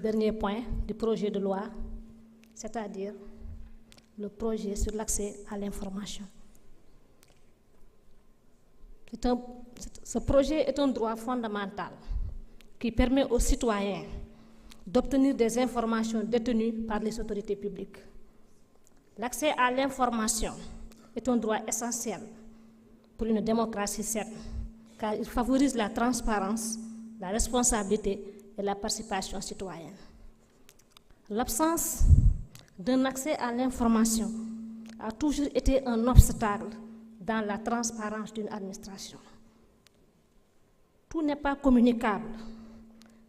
Dernier point du projet de loi, c'est-à-dire le projet sur l'accès à l'information. Ce projet est un droit fondamental qui permet aux citoyens d'obtenir des informations détenues par les autorités publiques. L'accès à l'information est un droit essentiel pour une démocratie saine, car il favorise la transparence, la responsabilité et la participation citoyenne. L'absence d'un accès à l'information a toujours été un obstacle dans la transparence d'une administration. Tout n'est pas communicable,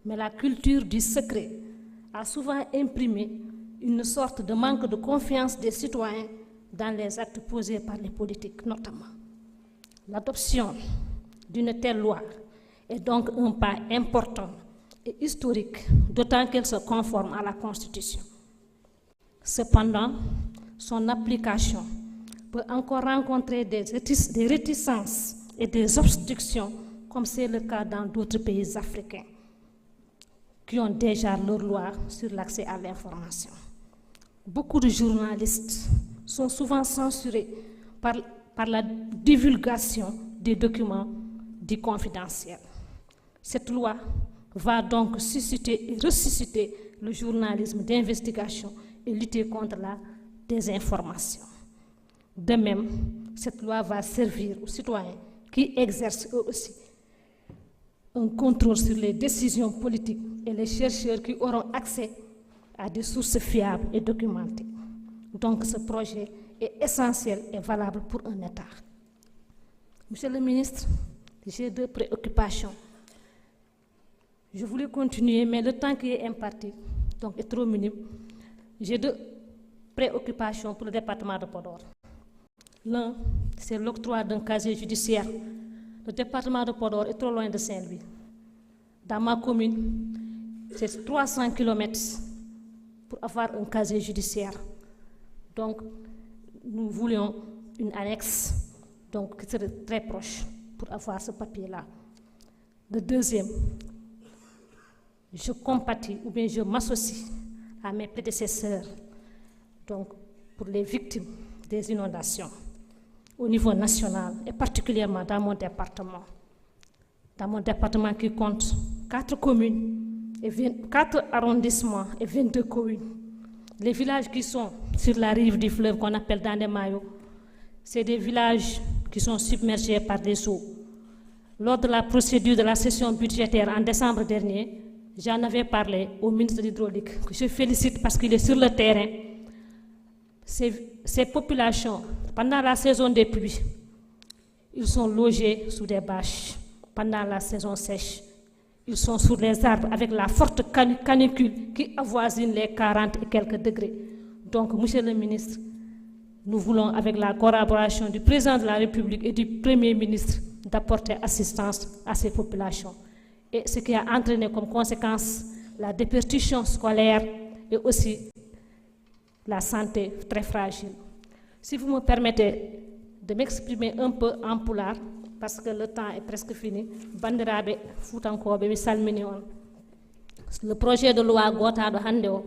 mais la culture du secret a souvent imprimé une sorte de manque de confiance des citoyens dans les actes posés par les politiques, notamment. L'adoption d'une telle loi est donc un pas important et historique, d'autant qu'elle se conforme à la Constitution. Cependant, son application peut encore rencontrer des réticences et des obstructions, comme c'est le cas dans d'autres pays africains, qui ont déjà leur loi sur l'accès à l'information. Beaucoup de journalistes sont souvent censurés par la divulgation des documents dits confidentiels. Cette loi va donc susciter et ressusciter le journalisme d'investigation et lutter contre la désinformation. De même, cette loi va servir aux citoyens qui exercent eux aussi un contrôle sur les décisions politiques et les chercheurs qui auront accès à des sources fiables et documentées. Donc ce projet est essentiel et valable pour un État. Monsieur le ministre, j'ai deux préoccupations. Je voulais continuer, mais le temps qui est imparti donc, est trop minime. J'ai deux préoccupations pour le département de Podor. L'un, c'est l'octroi d'un casier judiciaire. Le département de Podor est trop loin de Saint-Louis. Dans ma commune, c'est 300 km pour avoir un casier judiciaire. Donc, nous voulions une annexe donc, qui serait très proche pour avoir ce papier-là. Le deuxième, je compatis ou bien je m'associe à mes prédécesseurs donc, pour les victimes des inondations au niveau national et particulièrement dans mon département. Dans mon département qui compte 4 communes, et 4 arrondissements et 22 communes. Les villages qui sont sur la rive du fleuve qu'on appelle Dandemayo, c'est des villages qui sont submergés par des eaux. Lors de la procédure de la session budgétaire en décembre dernier, j'en avais parlé au ministre de l'Hydraulique, que je félicite parce qu'il est sur le terrain. Ces populations, pendant la saison des pluies, ils sont logés sous des bâches. Pendant la saison sèche, ils sont sous les arbres avec la forte canicule qui avoisine les 40 et quelques degrés. Donc, monsieur le ministre, nous voulons, avec la collaboration du président de la République et du Premier ministre, d'apporter assistance à ces populations. Et ce qui a entraîné comme conséquence la déperdition scolaire et aussi la santé très fragile. Si vous me permettez de m'exprimer un peu en pulaar, parce que le temps est presque fini, bandiraɓe fuutankoɓe mi salmini on. Le projet de loi gotaɗo hannde o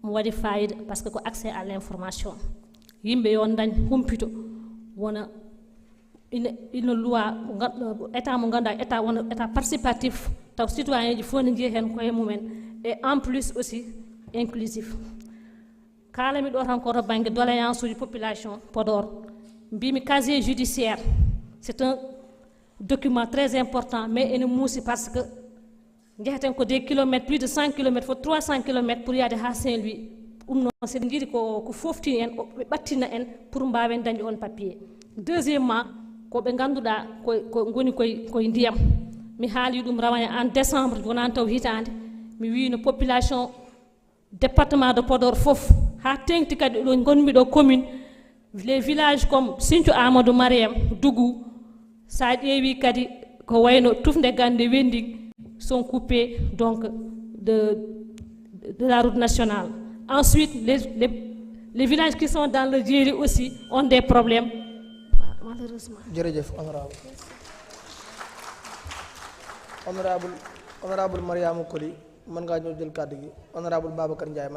mo waɗi fayida parce que ko accès à l'information. Yimɓe yo dañ humpito wona une loi état mo ganduɗa état wona état participatif taw citoyen ji fof ne jiiya hen koye mumen et en plus aussi inclusif. Kalami ɗo tan koto banggue doléance uji population Podor mbimi casier judiciaire c'est un document très important mais ene muusi parce que jeheten ko des kilomètres plus de 100 km faut 300 km pour yade ha Saint-Louis ɗum noon seɗe jiiɗi ko foftini en ɓe ɓattina en pour mbawen dañde on papier. Deuxièmement ko ɓe ganduɗa ko goni koye ndiyam mi haali ɗum rawane en décembre wonani taw hitande mi wino population département de Podor fof ha tengti kadi ɗo gonmi ɗo commune les villages comme Sinthiou Amadou Mariam Dougou sa ƴeewi kadi ko wayno Tufnde Gande Wending sont coupés donc de la route nationale. Ensuite les villages qui sont dans le Djeri aussi ont des problèmes malheureusement. Jërëjëf honorable Mariama Koli mën ngaa ñëw jël kàddu gi honorable Babacar Ndiaye